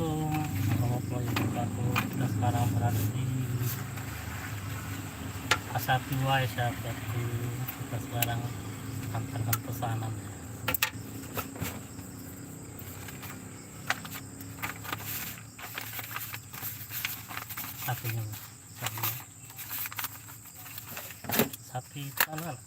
Assalamualaikum warahmatullahi wabarakatuh. Kita sekarang berada di Pasar Tua ya sahabatku. Kita sekarang antarkan pesanan. Sapinya, sapi tanah.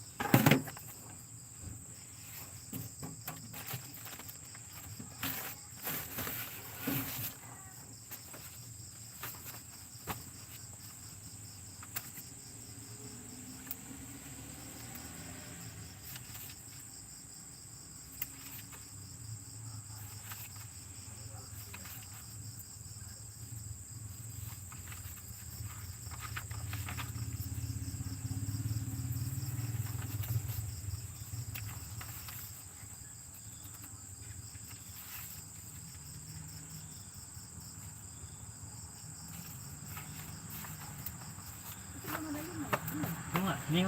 Ini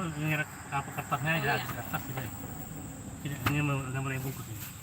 apa kertasnya aja, kertas aja. Tidak, ini udah mulai bungkus ini.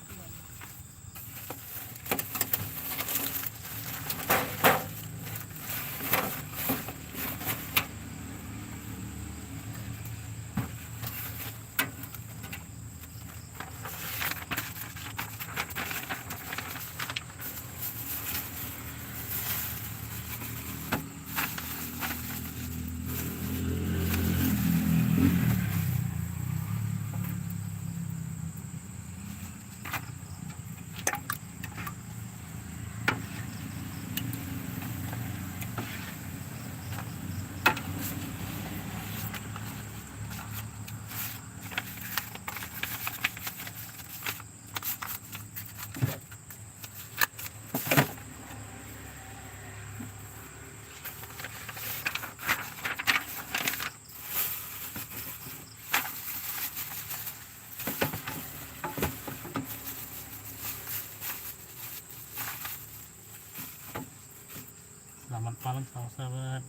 Selamat malam sahabat,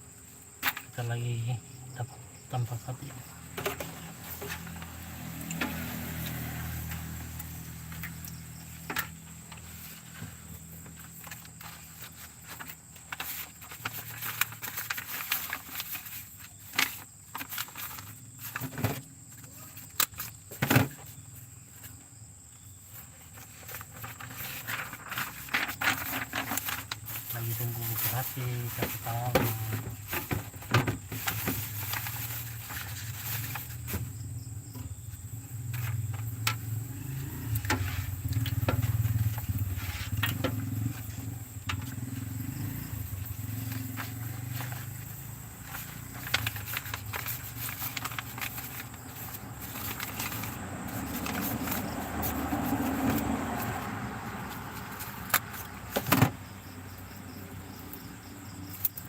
kita lagi dapat tempat sapi. Lagi tunggu sapi tahun.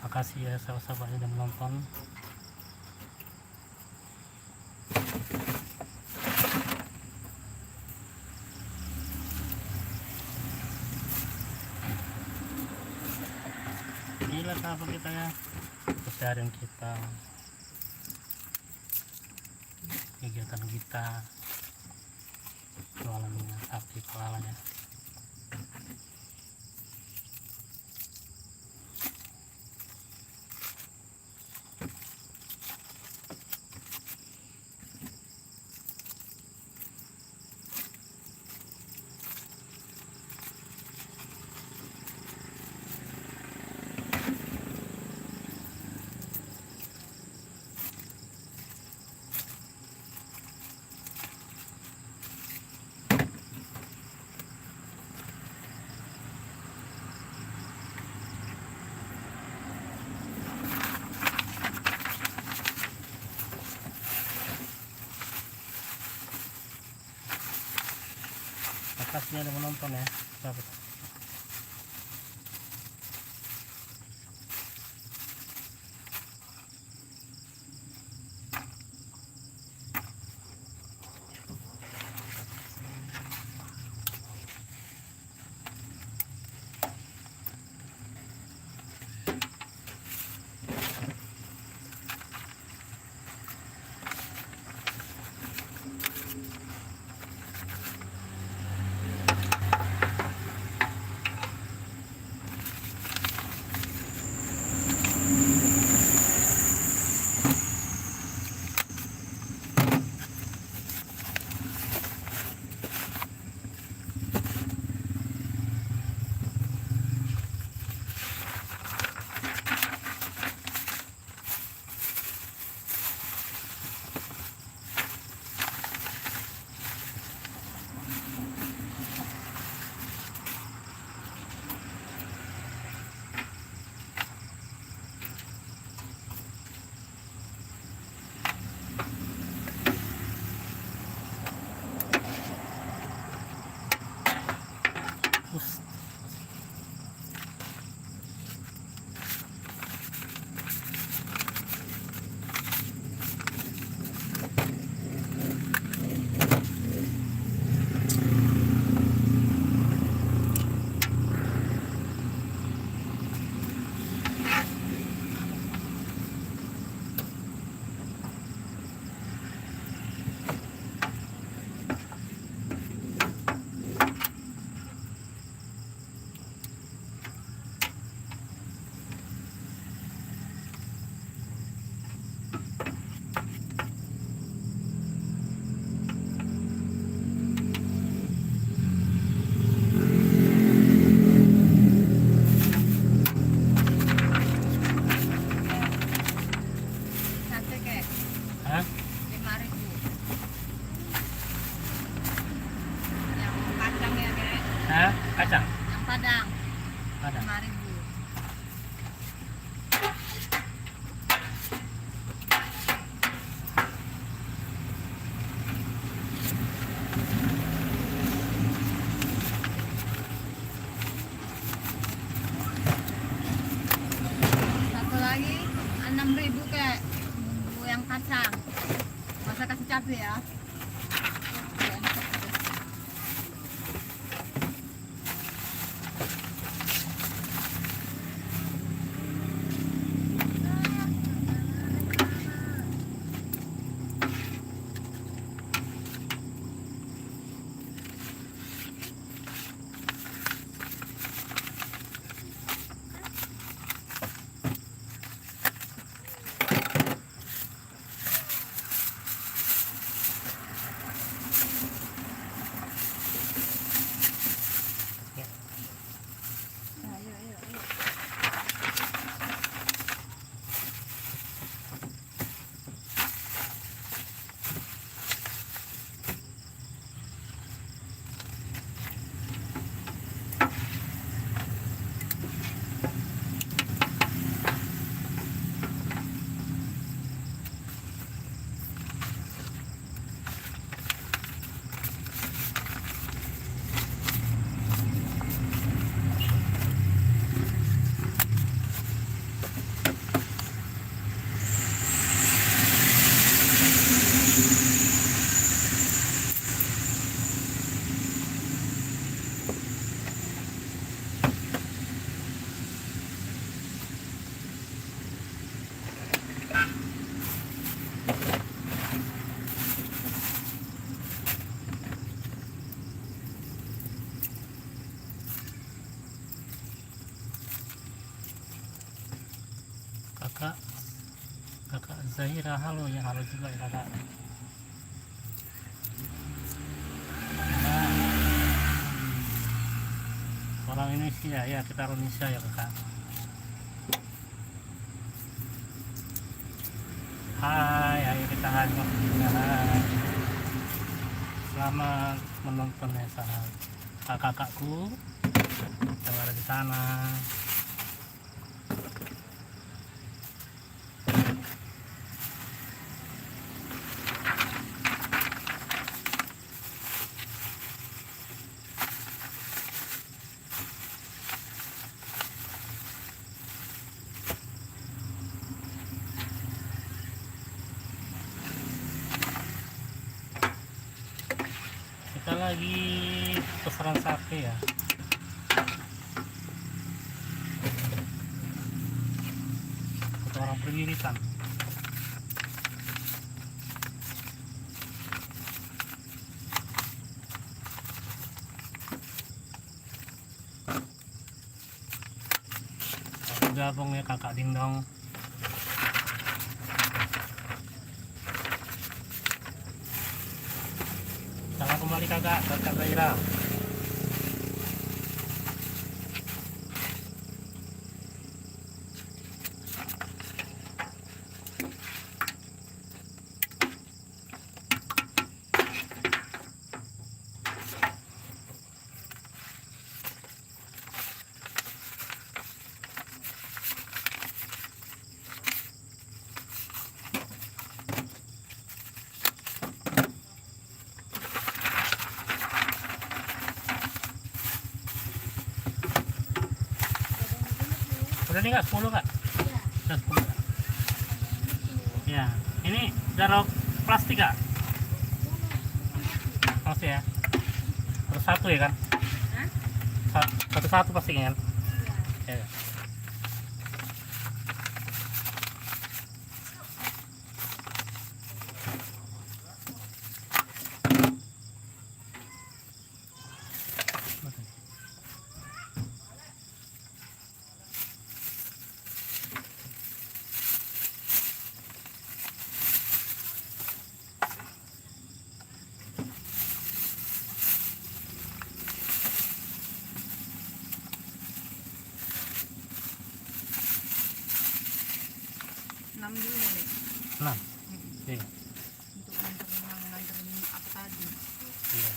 Makasih ya sahabat-sahabat yang menonton. Inilah sahabat kita ya, keseharian kita, kegiatan kita, jualan sapi pelalanya. Makasih yang menonton ya sahabat. Kacang. Yang Padang. Ada. 5.000. Satu lagi 6.000 kayak bumbu yang kacang. Masa kasih cabai ya. Ayo, ayo, ayo. Kakak Zahira, halo ya, halo juga ya kakak. Nah, orang Indonesia ya, kita orang Indonesia ya kakak. Hai, ayo kita hangout ya. Selamat menonton ya kakakku yang ada di sana. Kita lagi pesanan sate ya. Untuk orang perwiritan. Gabung ya kakak Dingdong. Salam kembali kakak Zahira. Udah nih kak, 10 kak? Udah 10 kak? Ya, ini darok plastik kak? Plastik ya? Satu ya kan? Satu plastiknya kan? Ya. Enam dulu nih. 6. Iya. Untuk nganterin apa tadi? Iya.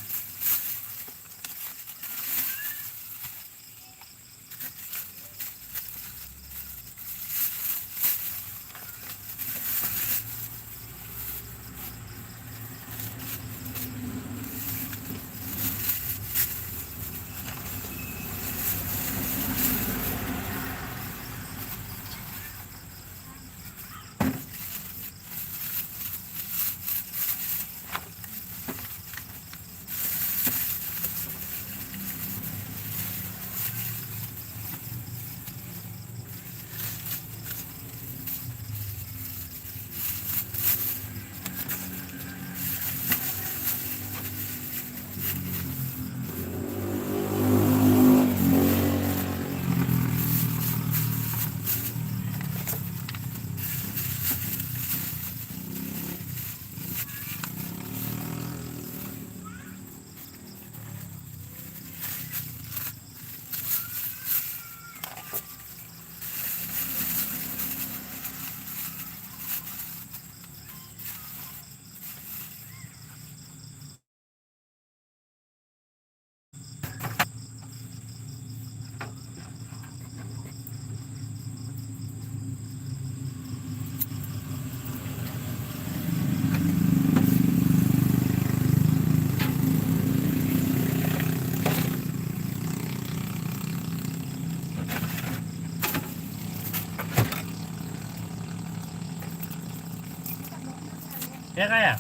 Ya kak ya.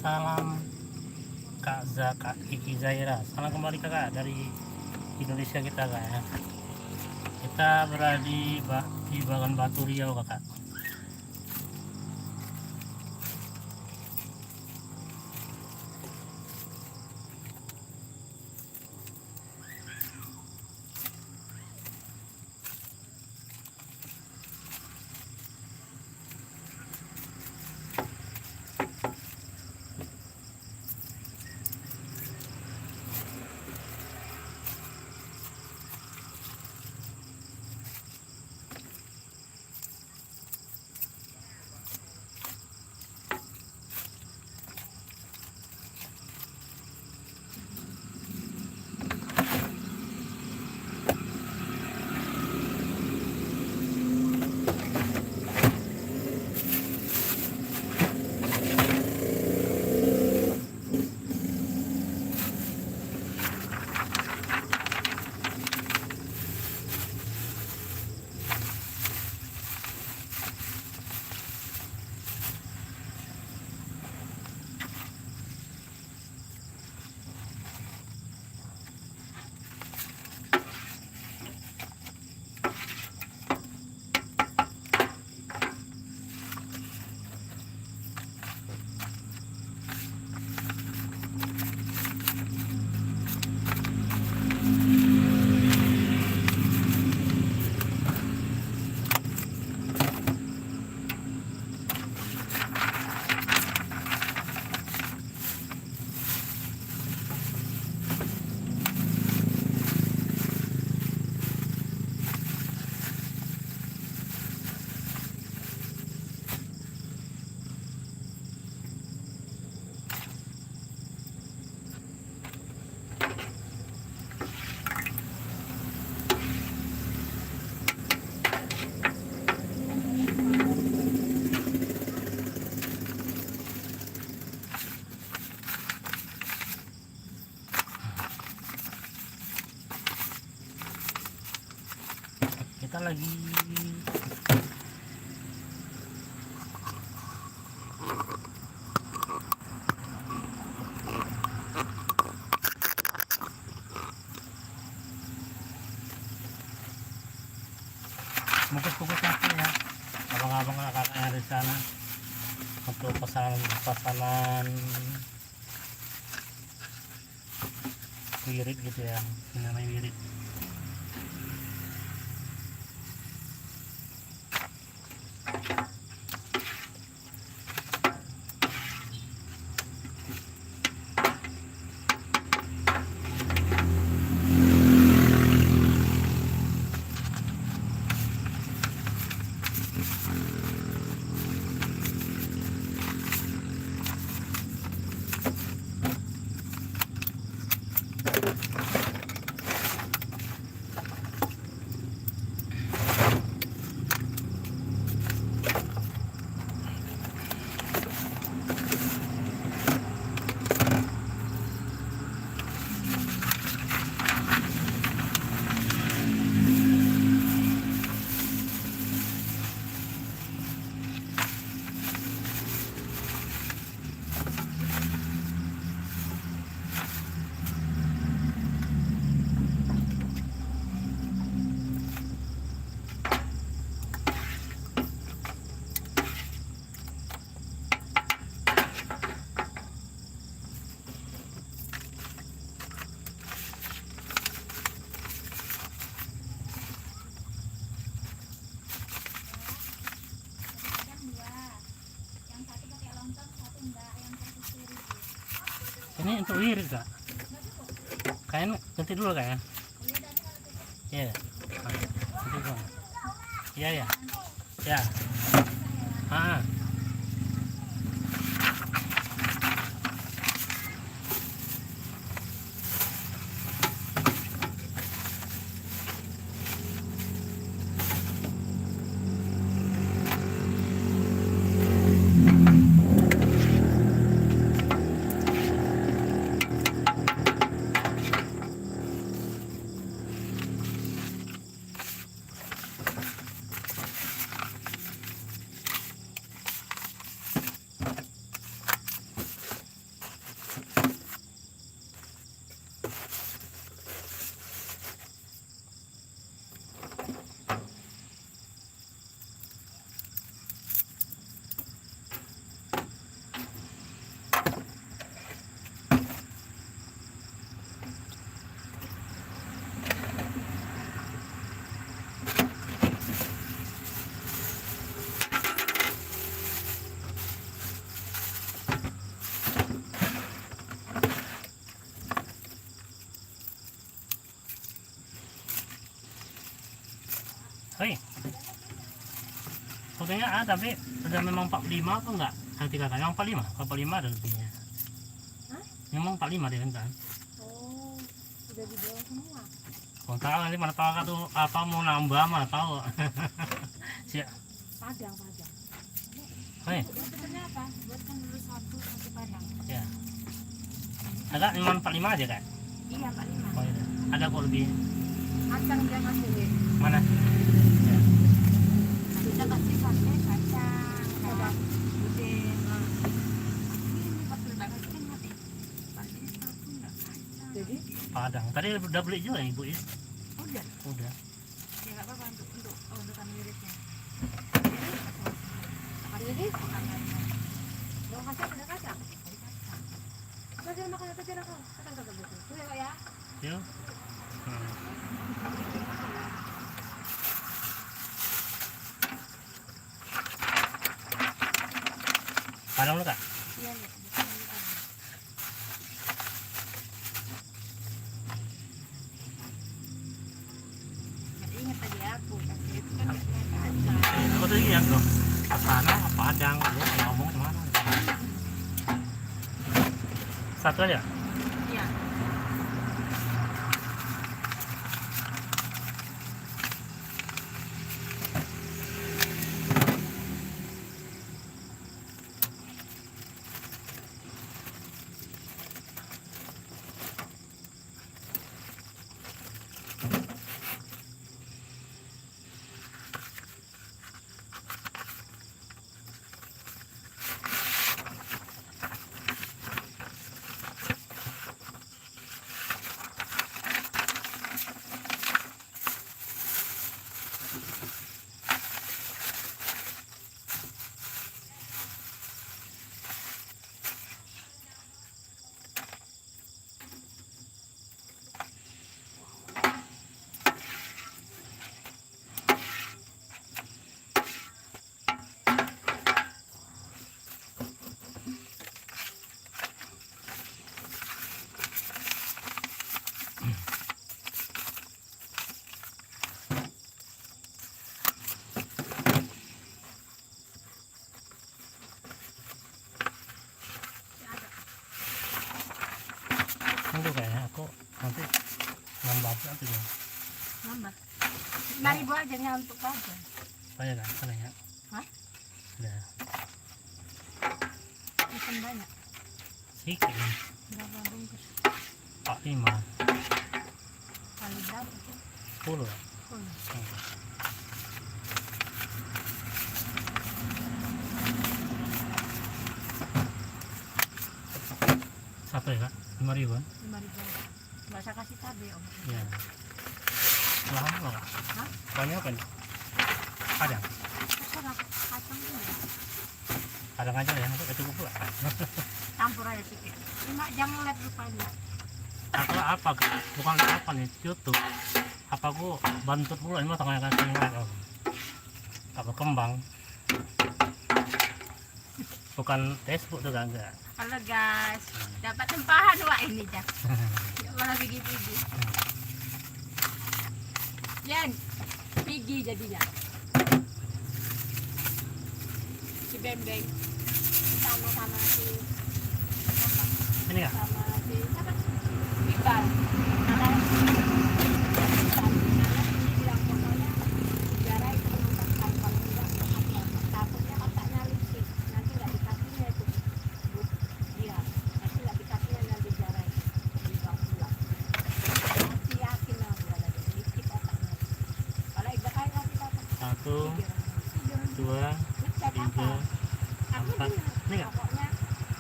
Salam Kak Zaka Kiki Zaira. Salam kembali kakak dari Indonesia kita kak ya. Kita berada di Bagan Batu Riau kakak. Kita lagi bungkus-bungkus nasi ya abang-abang kakak yang ada di sana untuk pesanan wirid gitu ya, ini namanya wirid. Ini untuk wirid kak. Kayaknya ganti dulu kak ya. Ya. Itu bang. Ya ya. Ya. Ah. Hei, fotonya ada tapi udah memang 45 apa enggak? Nanti kakak yang 45 ada lebihnya. Hah? Memang 45 dia kan? Oh, udah di bawah semua. Kau tahu nanti mana tahu tuh apa mau nambah mana tahu. Siap. Padang. Hei, Sebenarnya apa? Buatkan dulu satu padang. ya. Ada memang 45 aja kan? Iya, 45. Oh iya. Ada kok lebih. Kacang dia kasih. Mana? Ya. Kita kasih sate kacang. Coba. Ini pas lebaran kan mati. Pasti satu enggak kacang. Jadi Padang. Tadi udah beli juga ibu ya? udah. Udah. Ya enggak apa-apa untuk kami irisnya. Jadi mau kacang ada kacang. Kacang makan kacang. Tuh ya. Yuk. Padang lu kak? Iya. Ingat tadi aku kasih itu kan kacang. Aku tuh lihat tuh. Ke sana Padang, lu ngomong kemana? Satu aja? Iya. Tunggu kayaknya aku nanti nambah nanti ya. Nambah. 5.000 aja nya untuk aja. Banyak kan? Sana ya? Hah? Udah. Ikan banyak. Sedikit. Berapa bungkus? 45. Kali berapa? 10. 10. Satu ya kak? 5.000 kan? 5.000. Nggak usah kasih cabai om. Iya. Lahan lo kak? Hah? Banyak apa nih? Padang? Terserah kacang dulu. Padang aja ya, itu cukup pula. Campur aja sedikit. Cuma jangan lihat rupanya. Aku apa kak? Bukan apa nih, YouTube. Apa aku bantut pula ini mau tengah kasih ngeliat tak berkembang. Bukan Facebook tuh kan enggak. Halo guys, dapat tempahan wah ini dah. Ya malah begitu. Jen, Piggy jadinya. Si Bembeng sama si apa? Ini nggak? Sama si siapa? Iqbal. Karena ini bilang pokoknya sejarah itu menuntaskan kalau enggak takutnya otaknya licik nanti nggak dikasihnya itu dia nanti nggak dikasihnya nanti sejarah itu dibawa pulang masih yakin lah dia lagi licik otaknya kalau Iqbal kayak ngasih apa 1, 2, 3, 4. Ini nggak? pokoknya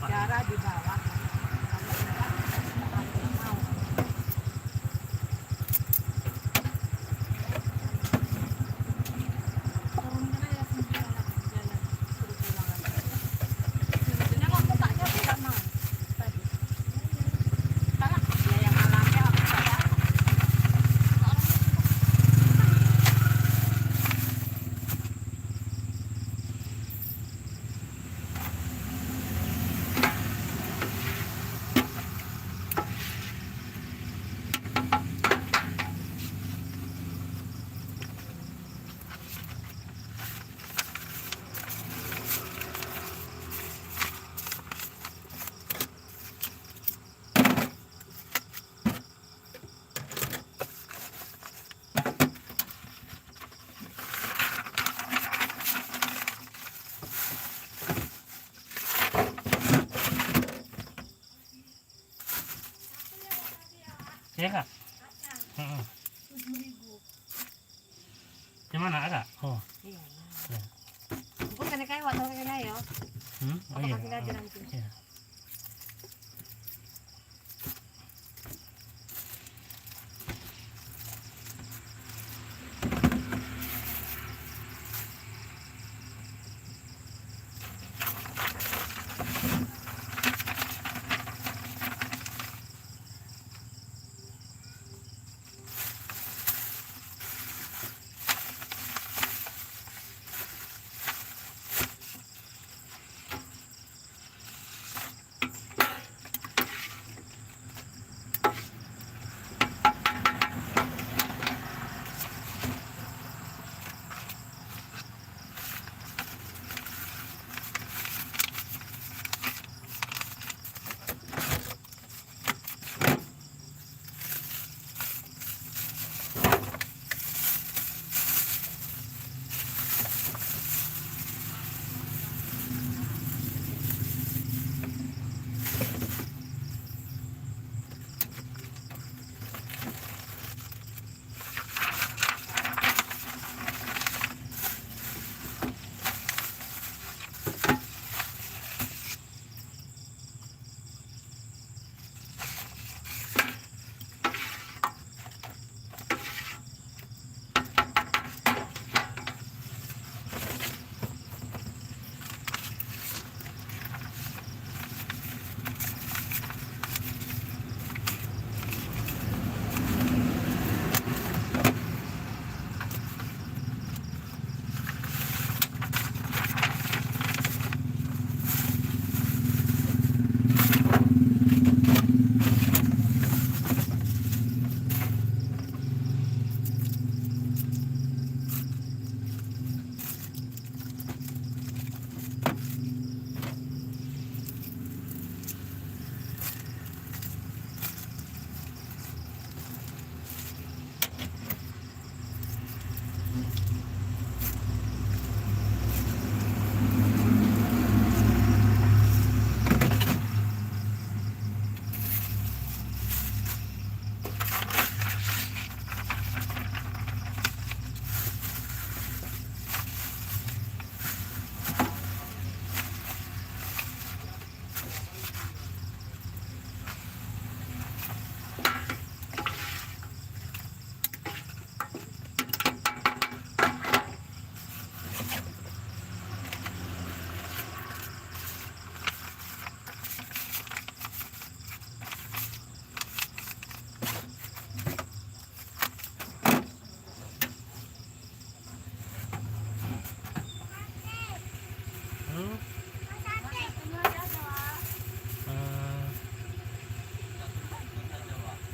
darah di bawah kalau enggak nggak mau. Sebetulnya kok bukanya tidak mau tadi. Salah dia yang malamnya aku saya. Iya kak? Di mana kak? Oh, Iya. ya. Aku kena kayak waktu kena ya. Oh Apa iya. kasih aja nanti? Iya.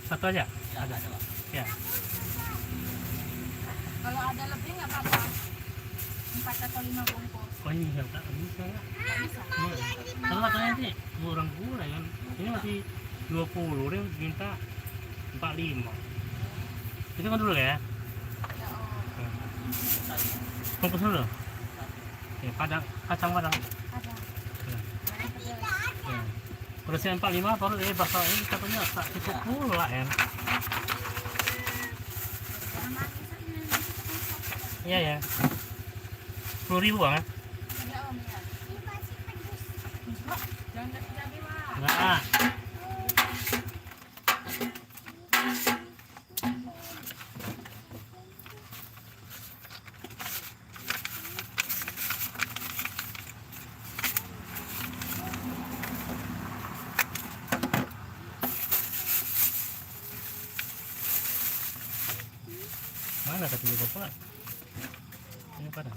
Satu aja? Ada. Ya. ada lebih nggak apa-apa. 4 atau 5 bungkus. Oh ini bisa tak bisa ya? Nggak bisa. Kalau katanya sih kurang gula kan. Ini masih 20, dia minta 45. Itu kan dulu ya. Ya, oh. Bungkus dulu. Ya, kacang padang. Ada. Ya. Yang pedas. Ya. Udah siap 45 baru bakal ini katanya tak cukup pula ya. Jangan manis aja. Iya ya. 10.000 bang ya? Ya om ya. Jangan jadi lah. Enggak. Mana katanya bapak? Ini pada.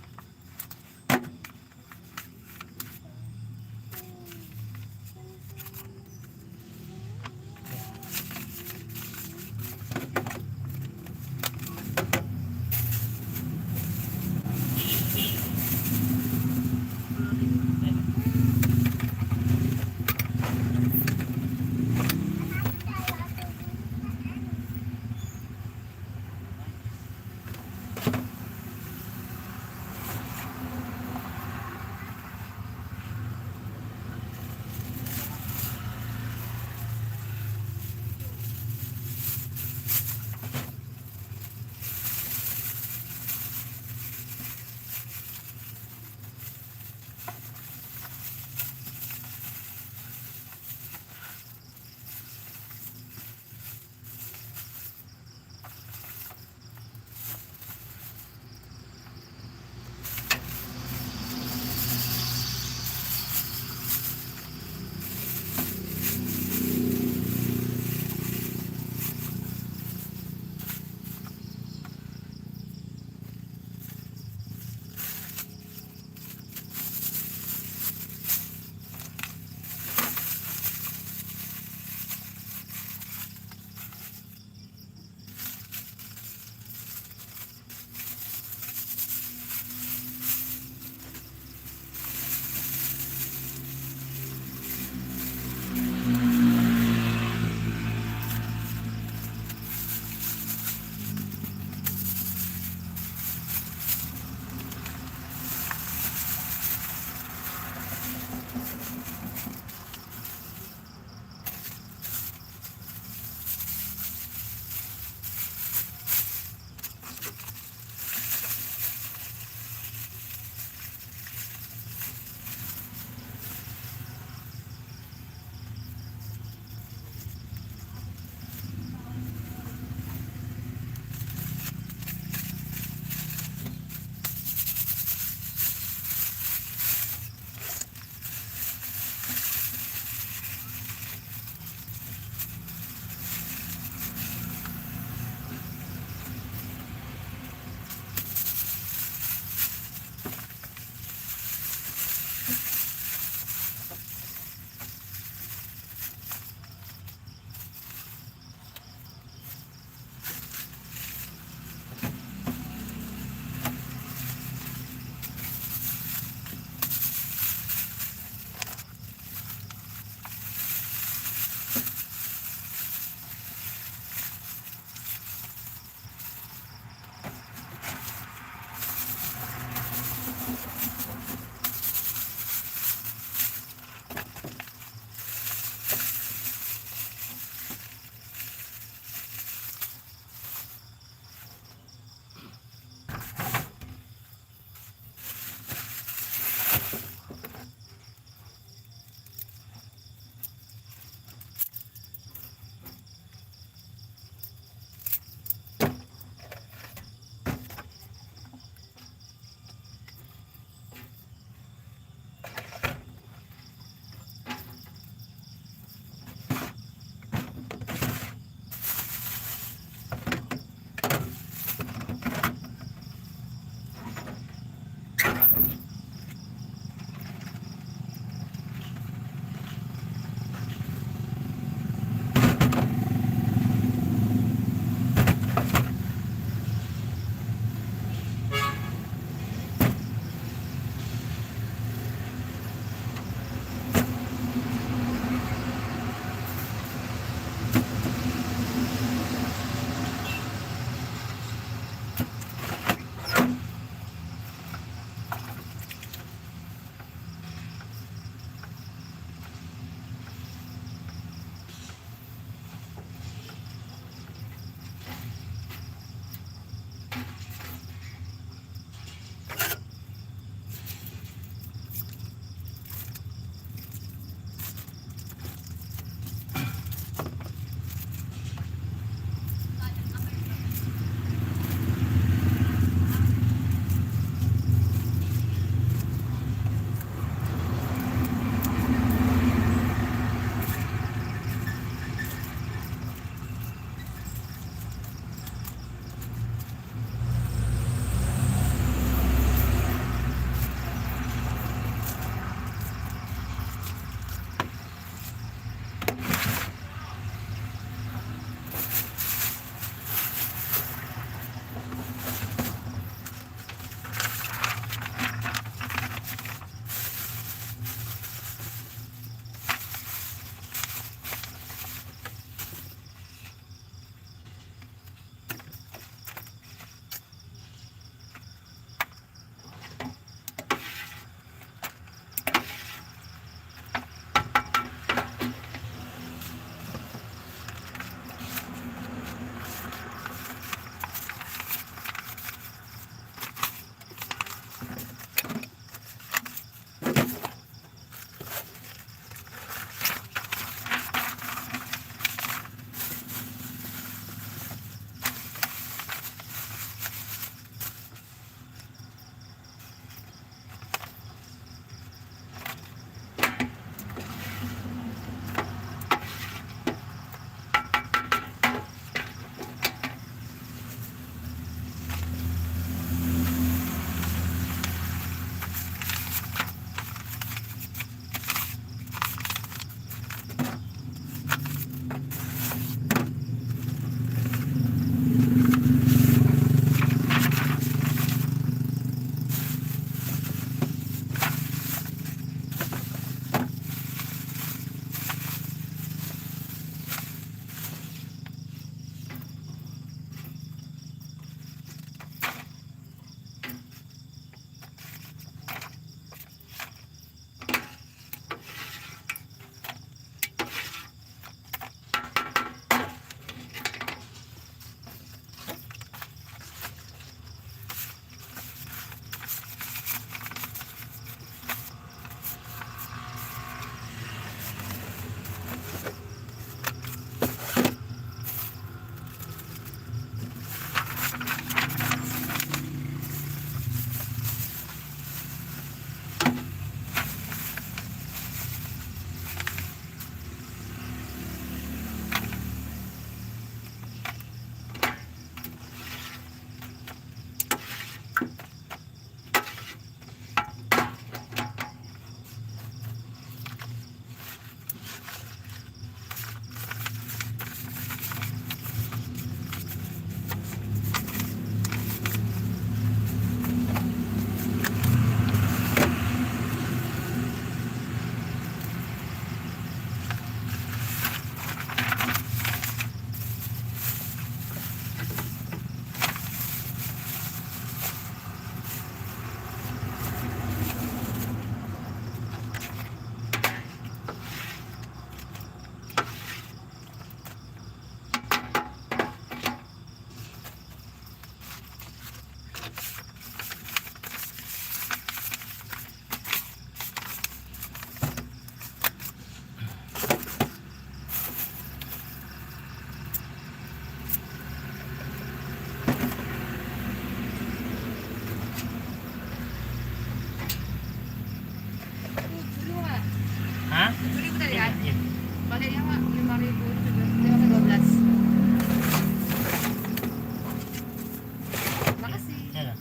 Kalinya Mak 5.012. Makasih. Ya.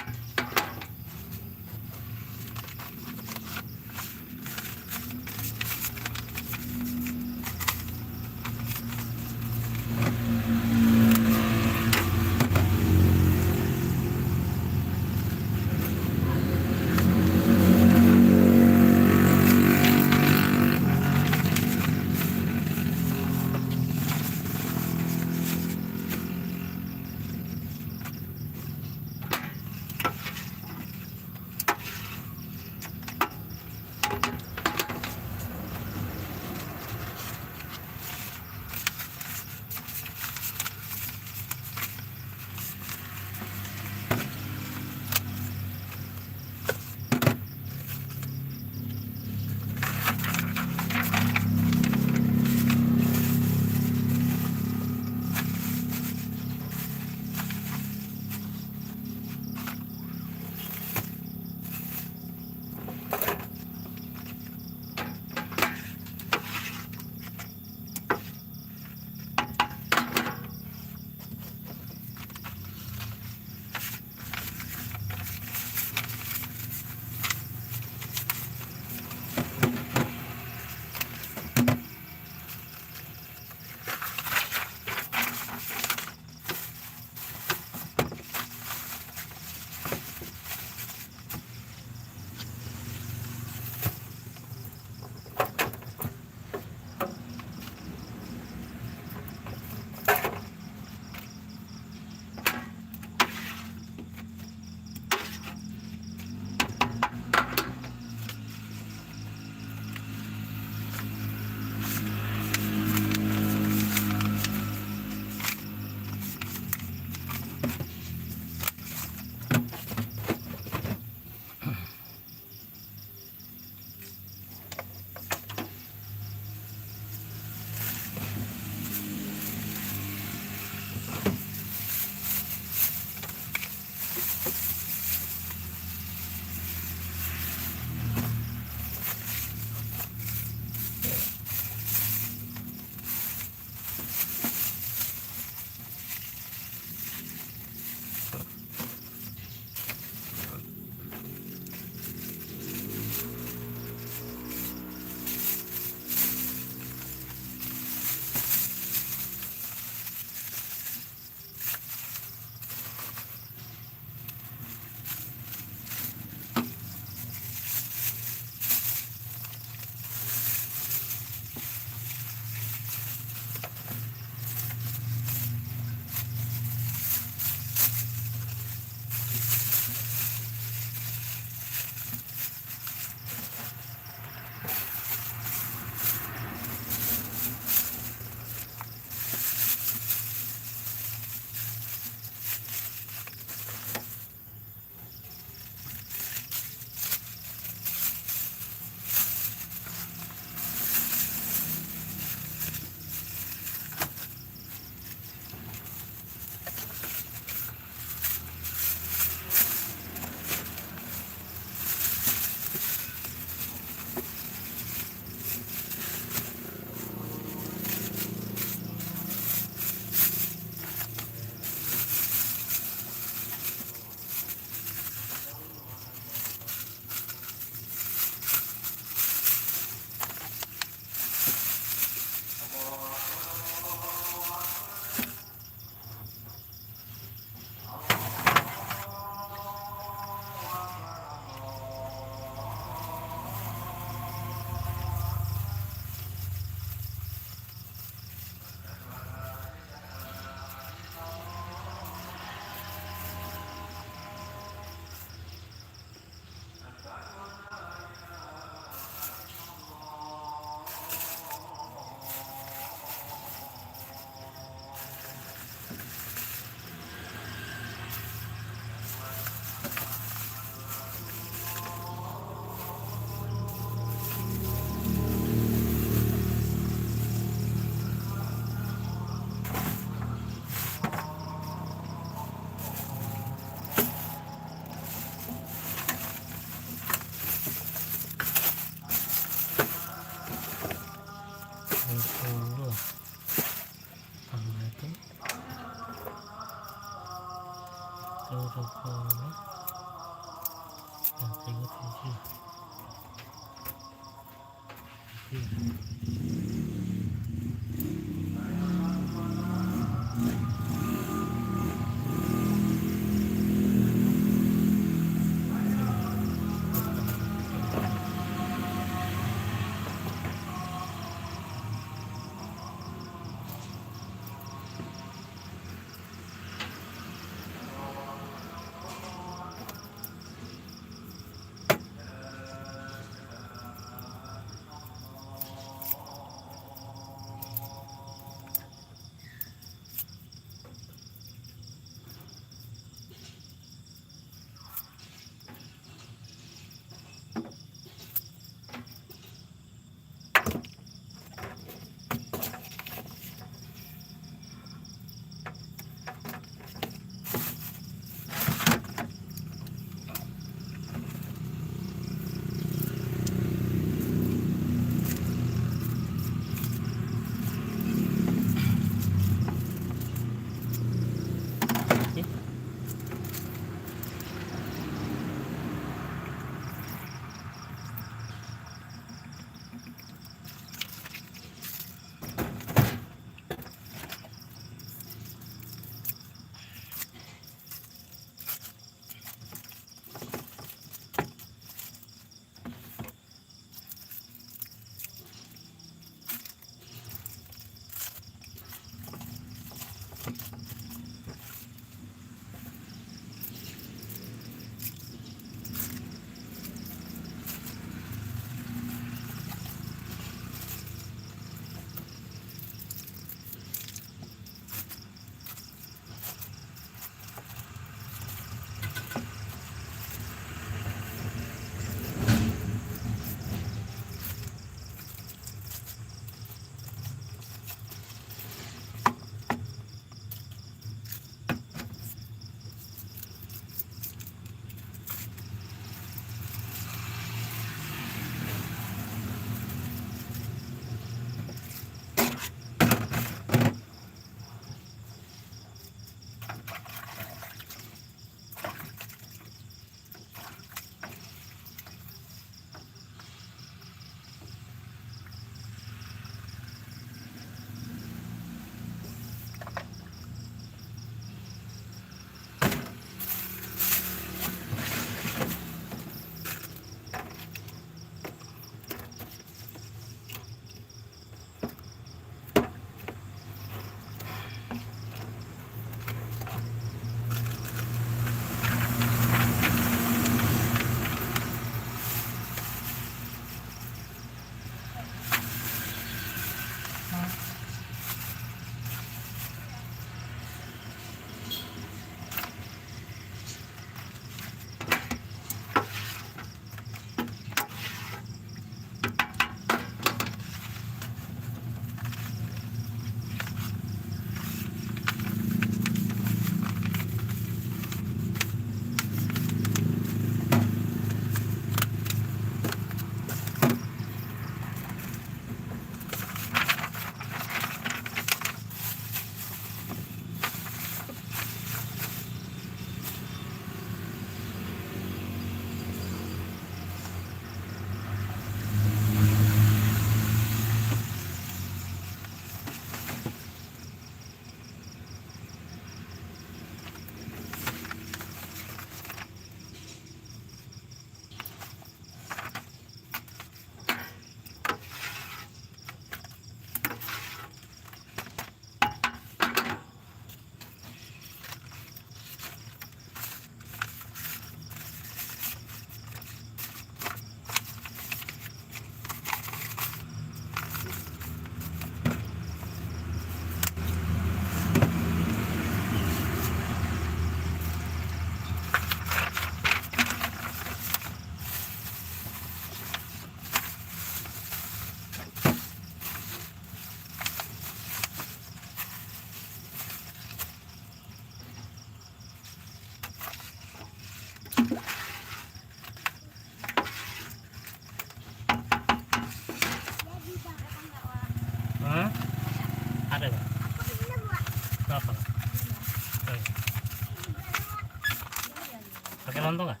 Pakai lontong nggak?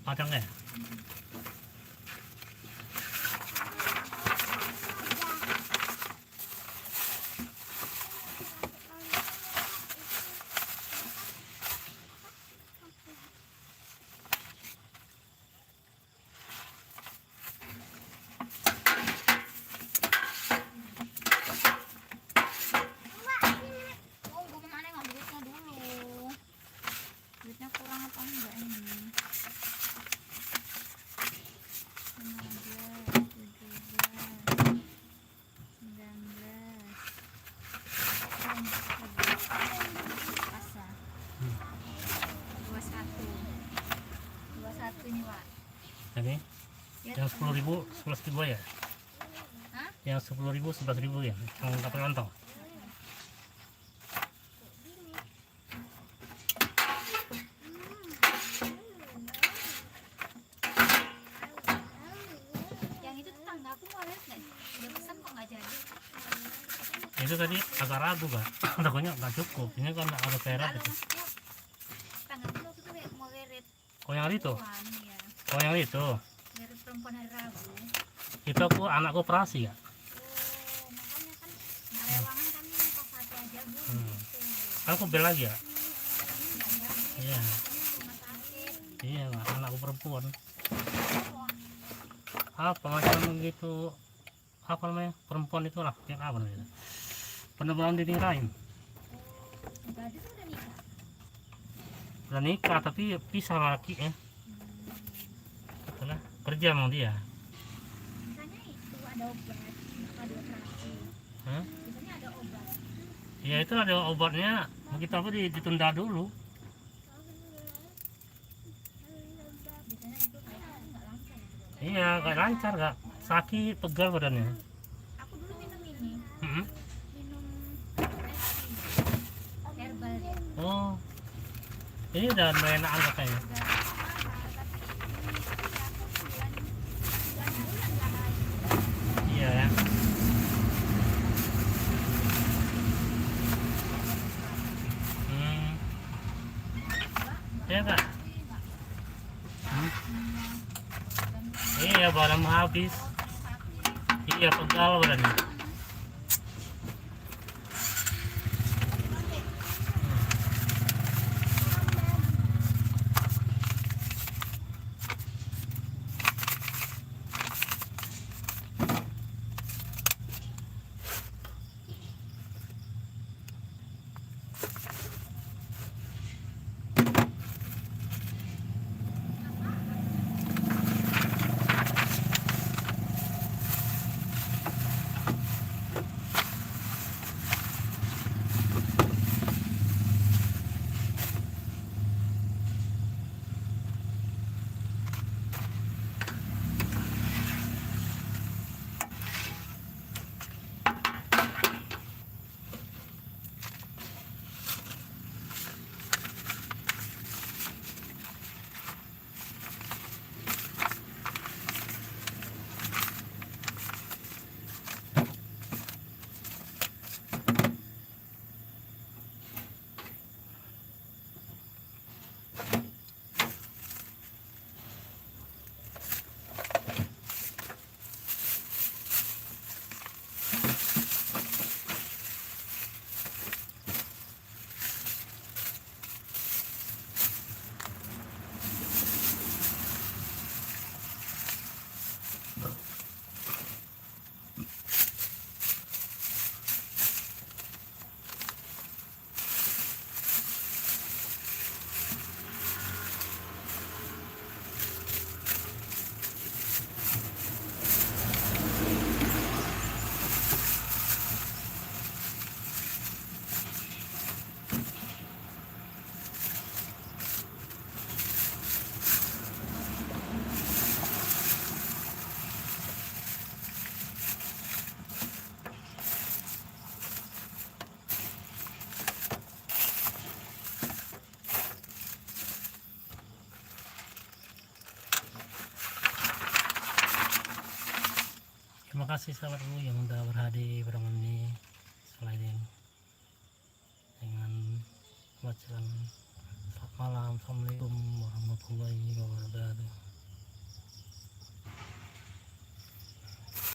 Padang ya? Tunggu gimana nggak duitnya dulu. Duitnya kurang apa enggak ini? 15, 17, 19. Pas ya. 21. 21 ini, Pak. Ini Ya, yang 10.000, 11.000 ya? Hah? Yang 10.000, 11.000 ya? Yang pakai lontong. Yang itu tetangga aku mau lihat nggak? Udah pesan kok nggak jadi. Itu tadi agak ragu kak, takutnya nggak cukup. Ini kan ada perak Kalau gitu. maksudnya tetangga aku waktu itu kayak mau lihat Oh yang itu? perempuan ya. Oh yang itu? Lihat perempuan hari Rabu. Itu anakku operasi ya? Oh, makanya kan Lewangan kan ini pas satu aja bu. Hmm. Gitu. Aku bel lagi ya? Nggak jadi. Iya. Katanya rumah sakit. Iya Kak, anakku perempuan. Apa macam gitu? Apa namanya? Perempuan itu lah, yang apa namanya? Penebalan dinding rahim. Gadis udah nikah. Udah nikah tapi pisah sama laki ya. Itulah kerja emang dia. Misalnya itu ada obat, ada operasi. Hah? Biasanya ada obat. Ya itu ada obatnya. Kita apa ditunda dulu. Biasanya itu kayaknya nggak lancar ya. Iya, gak lancar kak. Sakit, pegal badannya. Aku dulu minum ini, Mm-mm. minum herbal ya. Oh, ini udah enakan katanya. Udah lama, tapi ini kan ya aku bulan bulan lah. Iya ya. Hmm. Ya kak. Hmm. Iya, barang habis. Iya, pegal badannya. Terima kasih sahabatku yang udah berhadir pada malam ini. Selain dengan bacaan malam. Assalamualaikum warahmatullahi wabarakatuh.